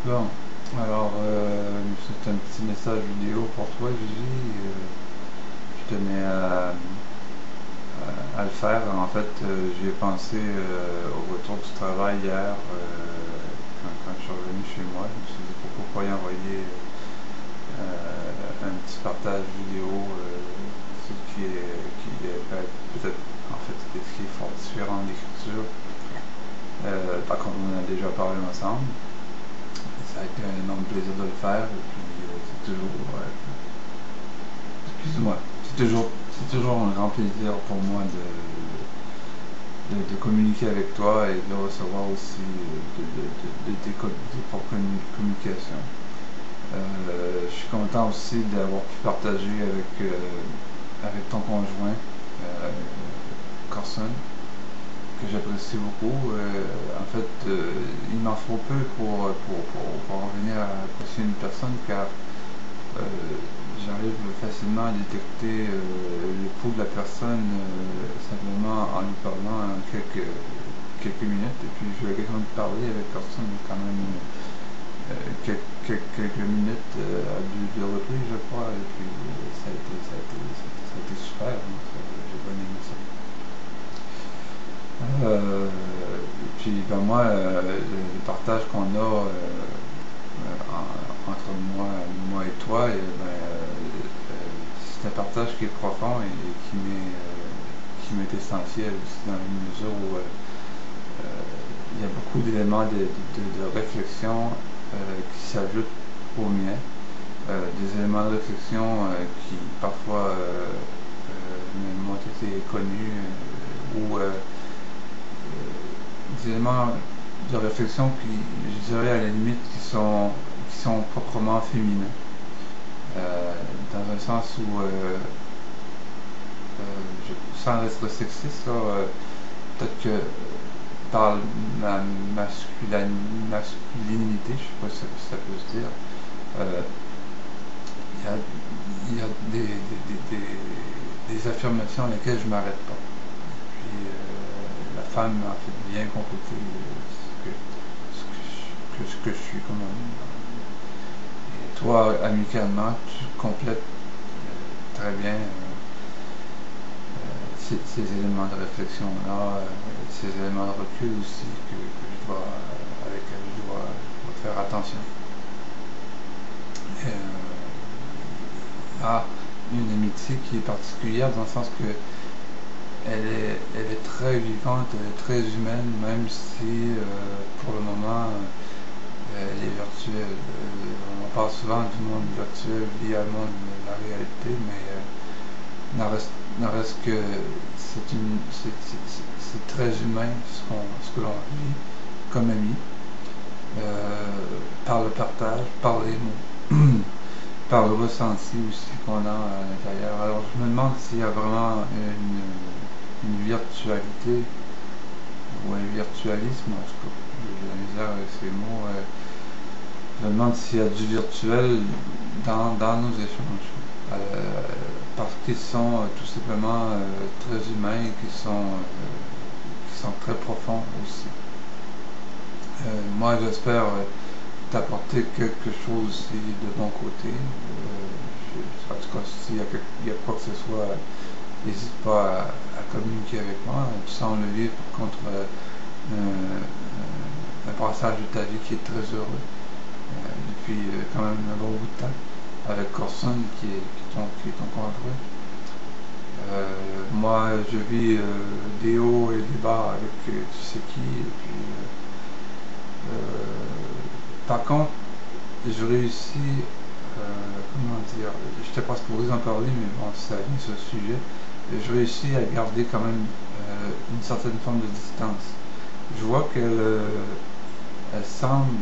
Bon, alors c'est un petit message vidéo pour toi, Gigi. Je tenais à le faire. En fait, j'y ai pensé au retour du travail hier, quand je suis revenu chez moi. Je me suis dit pourquoi pas y envoyer un petit partage vidéo, ce qui est peut-être, en fait, ce qui est fort différent de l'écriture. Par contre, on en a déjà parlé ensemble. Ça a été un énorme plaisir de le faire. Et puis, c'est toujours, excuse-moi, c'est toujours un grand plaisir pour moi de communiquer avec toi et de recevoir aussi tes propres communications. Je suis content aussi d'avoir pu partager avec ton conjoint, Corson, que j'apprécie beaucoup. En fait, il m'en faut peu pour en venir à apprécier une personne, car j'arrive facilement à détecter le pouls de la personne, simplement en lui parlant quelques minutes. Et puis j'ai eu l'occasion de parler avec personne quand même quelques minutes, à deux reprises, je crois. Et puis ça a été super, donc j'ai bien aimé ça. Et puis ben moi, le partage qu'on a entre moi et toi, c'est un partage qui est profond et qui m'est essentiel aussi, dans la mesure où il y a beaucoup d'éléments de réflexion qui s'ajoutent aux miens, des éléments de réflexion qui parfois m'ont été connus, ou des éléments de réflexion qui, je dirais à la limite, qui sont proprement féminins, dans un sens où, sans être sexiste, là, peut-être que par ma masculinité, je ne sais pas si ça peut se dire, il y a des affirmations à lesquelles je ne m'arrête pas. Puis la femme a fait bien compléter ce que je suis comme homme. Et toi, amicalement, tu complètes très bien ces éléments de réflexion-là, ces éléments de recul aussi avec lesquels je dois faire attention. Et, une amitié qui est particulière dans le sens que elle est très vivante, elle est très humaine, même si pour le moment elle est virtuelle. On parle souvent du monde virtuel lié au monde de la réalité, mais n'en reste que c'est très humain ce que l'on vit comme ami, par le partage, par les mots, par le ressenti aussi qu'on a à l'intérieur. Alors je me demande s'il y a vraiment une virtualité ou un virtualisme, en tout cas, j'ai la misère avec ces mots. Je me demande s'il y a du virtuel dans nos échanges, parce qu'ils sont tout simplement très humains, qui sont très profonds aussi. Moi, j'espère t'apporter quelque chose aussi de mon côté. En tout cas, s'il y a quoi que ce soit, n'hésite pas à communiquer avec moi. Tu sens le vivre contre un passage de ta vie qui est très heureux, depuis quand même un bon bout de temps, avec Corson qui est ton conjoint. Moi, je vis des hauts et des bas avec tu sais qui. Et puis, par contre, je réussis, comment dire, je n'étais pas supposé en parler, mais bon, ça vient sur ce sujet. Je réussis à garder quand même une certaine forme de distance. Je vois qu'elle semble,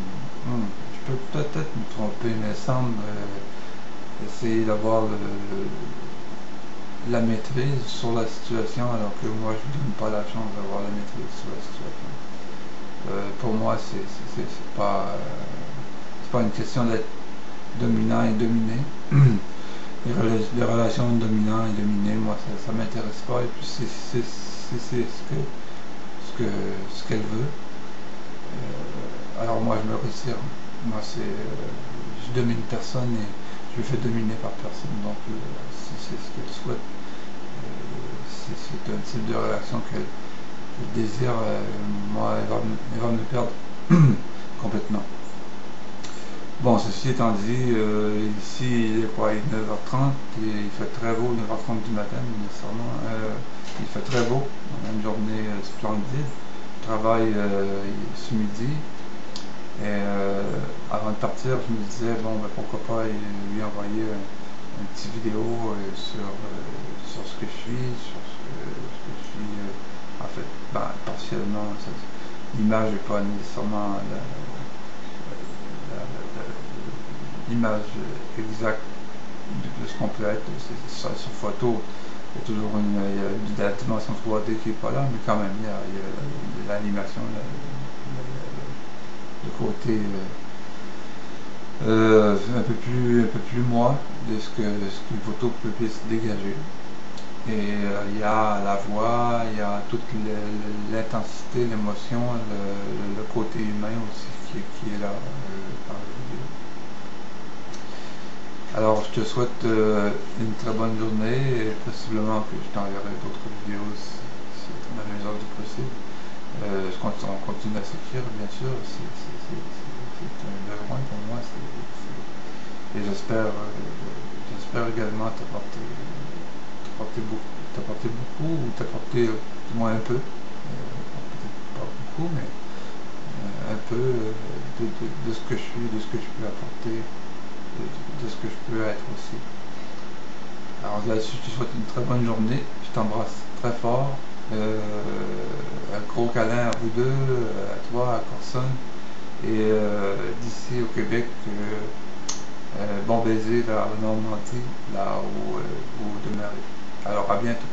je peux peut-être me tromper, mais elle semble essayer d'avoir la maîtrise sur la situation, alors que moi je ne donne pas la chance d'avoir la maîtrise sur la situation. Pour moi, c'est pas une question d'être dominant et dominé. Les relations dominant et dominé, moi ça m'intéresse pas, et puis c'est ce qu'elle veut. Alors moi je me retire. moi, je domine personne et je me fais dominer par personne. Donc, si c'est ce qu'elle souhaite, c'est un type de relation qu'elle désire, moi, elle va me perdre complètement. Bon, ceci étant dit, ici, il est quoi, il est 9h30 et il fait très beau, 9h30 du matin, nécessairement. Il fait très beau, on a une journée splendide. Je travaille ce midi et avant de partir, je me disais, bon, ben, pourquoi pas lui envoyer une petite vidéo sur ce que je suis, sur ce que je suis, en fait, ben, partiellement. L'image n'est pas nécessairement l'image exacte de ce qu'on peut être. Sur photo, il y a toujours la dimension 3D qui n'est pas là, mais quand même, il y a l'animation, le côté un peu plus moi de ce qu'une photo peut se dégager. Et il y a la voix, il y a toute l'intensité, l'émotion, le côté humain aussi qui est là par la vidéo. Alors, je te souhaite une très bonne journée et possiblement que je t'enverrai d'autres vidéos si dans la mesure du possible. On continue à s'écrire, bien sûr, c'est un besoin pour moi. Et j'espère également t'apporter beaucoup ou t'apporter du moins un peu, peut-être pas beaucoup, mais un peu de ce que je suis, de ce que je peux apporter, de ce que je peux être aussi. Alors là-dessus, je te souhaite une très bonne journée, je t'embrasse très fort, un gros câlin à vous deux, à toi, à Corson, et d'ici au Québec, bon baiser vers la Normandie, là où vous demeurez. Alors à bientôt.